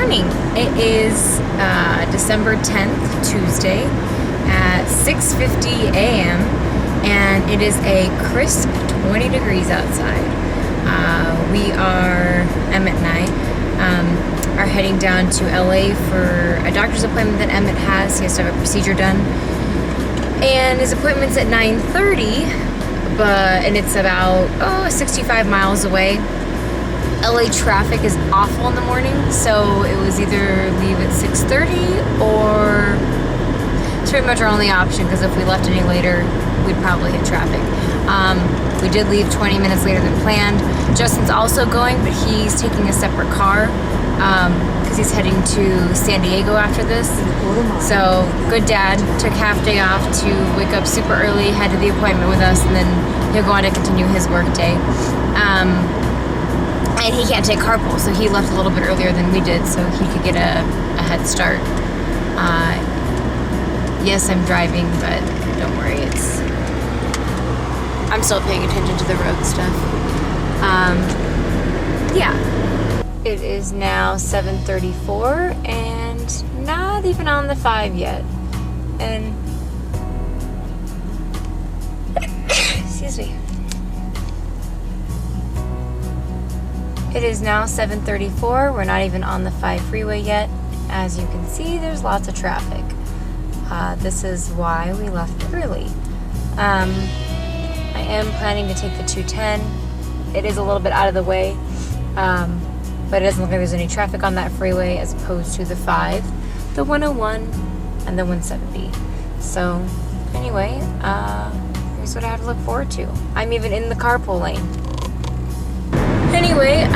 morning. It is December 10th, Tuesday at 6:50 a.m. and it is a crisp 20 degrees outside. Emmett and I are heading down to LA for a doctor's appointment that Emmett has. He has to have a procedure done. And his appointment's at 9:30, and it's about 65 miles away. LA traffic is awful in the morning, so it was either leave at 6:30 or it's pretty much our only option, because if we left any later, we'd probably hit traffic. We did leave 20 minutes later than planned. Justin's also going, but he's taking a separate car because he's heading to San Diego after this. So, good dad, took half day off to wake up super early, head to the appointment with us, and then he'll go on to continue his work day. And he can't take carpool, so he left a little bit earlier than we did so he could get a head start. Yes, I'm driving, but don't worry, I'm still paying attention to the road stuff. Yeah. It is now 7:34 and not even on the 5 yet. And excuse me. It is now 7:34. We're not even on the 5 freeway yet. As you can see, there's lots of traffic. This is why we left early. I am planning to take the 210. It is a little bit out of the way, but it doesn't look like there's any traffic on that freeway as opposed to the 5, the 101, and the 170. So anyway, here's what I have to look forward to. I'm even in the carpool lane. Anyway,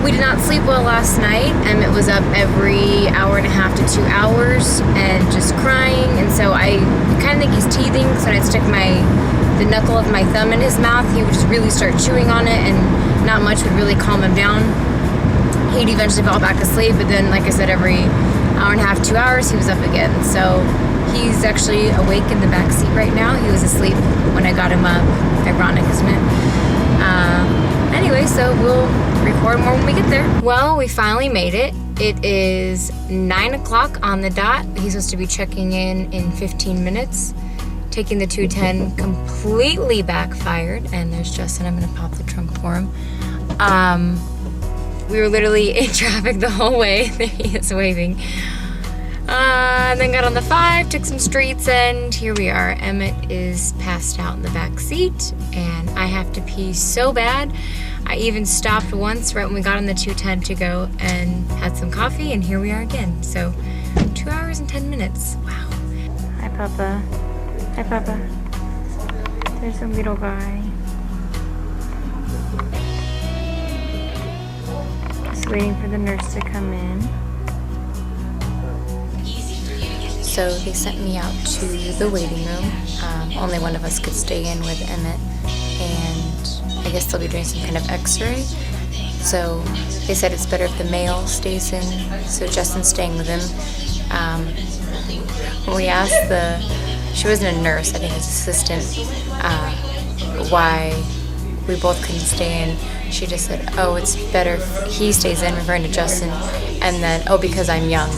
we did not sleep well last night. Emmett was up every hour and a half to 2 hours and just crying, and so I kind of think he's teething, so I'd stick the knuckle of my thumb in his mouth. He would just really start chewing on it, and not much would really calm him down. He'd eventually fall back asleep, but then, like I said, every hour and a half, 2 hours, he was up again. So he's actually awake in the back seat right now. He was asleep when I got him up. Ironic, isn't it? Anyway, so we'll record more when we get there. Well, we finally made it. It is 9 o'clock on the dot. He's supposed to be checking in 15 minutes. Taking the 210 completely backfired, and there's Justin. I'm gonna pop the trunk for him. We were literally in traffic the whole way. He is waving. And then got on the 5, took some streets, and here we are. Emmett is passed out in the back seat, and I have to pee so bad. I even stopped once right when we got on the 210 to go and had some coffee, and here we are again. So 2 hours and 10 minutes. Wow. Hi, Papa. Hi, Papa. There's a little guy. Just waiting for the nurse to come in. So they sent me out to the waiting room. Only one of us could stay in with Emmett, and I guess they'll be doing some kind of x-ray. So they said it's better if the male stays in, so Justin's staying with him. When we asked she wasn't a nurse, I think his assistant, why we both couldn't stay in, she just said, oh, it's better if he stays in, referring to Justin, and then, oh, because I'm young.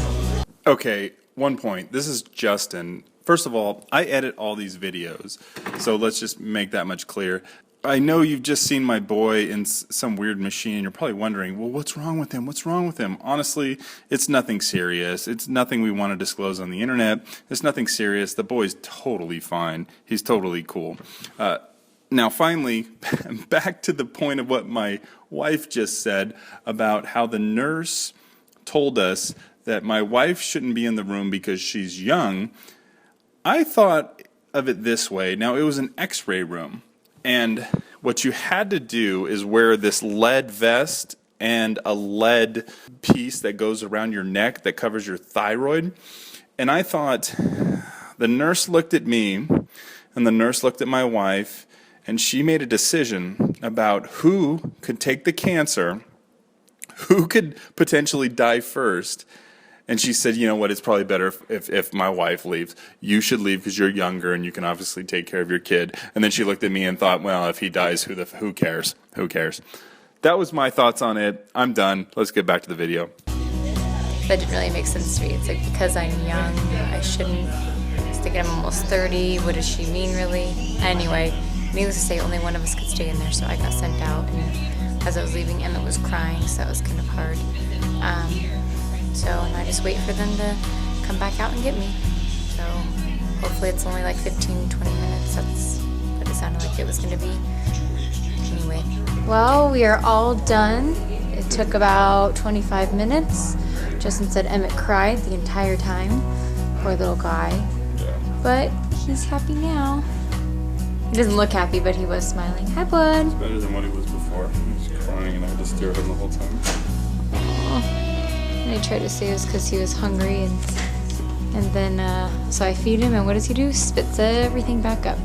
Okay, one point. This is Justin. First of all, I edit all these videos, so let's just make that much clear. I know you've just seen my boy in some weird machine. You're probably wondering, well, what's wrong with him? What's wrong with him? Honestly, it's nothing serious. It's nothing we want to disclose on the internet. It's nothing serious. The boy's totally fine. He's totally cool. Now, finally, back to the point of what my wife just said about how the nurse told us that my wife shouldn't be in the room because she's young. I thought of it this way. Now, it was an x-ray room. And what you had to do is wear this lead vest and a lead piece that goes around your neck that covers your thyroid. And I thought, the nurse looked at me and the nurse looked at my wife, and she made a decision about who could take the cancer, who could potentially die first. And she said, you know what, it's probably better if my wife leaves. You should leave because you're younger and you can obviously take care of your kid. And then she looked at me and thought, well, if he dies, who cares? Who cares? That was my thoughts on it. I'm done. Let's get back to the video. that didn't really make sense to me. It's like, because I'm young, I shouldn't. I was thinking I'm almost 30. What does she mean, really? Anyway, needless to say, only one of us could stay in there, so I got sent out. And as I was leaving, Emmett was crying, so that was kind of hard. So I just wait for them to come back out and get me. So hopefully it's only like 15, 20 minutes. That's what it sounded like it was going to be. Anyway. Well, we are all done. It took about 25 minutes. Justin said Emmett cried the entire time. Poor little guy. Yeah. But he's happy now. He doesn't look happy, but he was smiling. Hi, bud. Better than what he was before. He was crying and I had to stare at him the whole time. Aww. And I tried to say it was because he was hungry, and then so I feed him, and what does he do? Spits everything back up.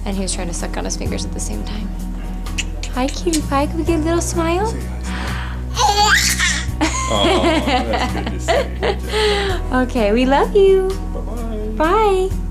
And he was trying to suck on his fingers at the same time. Hi, cutie pie. Can we get a little smile? Oh, that's good to see. Okay, we love you. Bye-bye. Bye.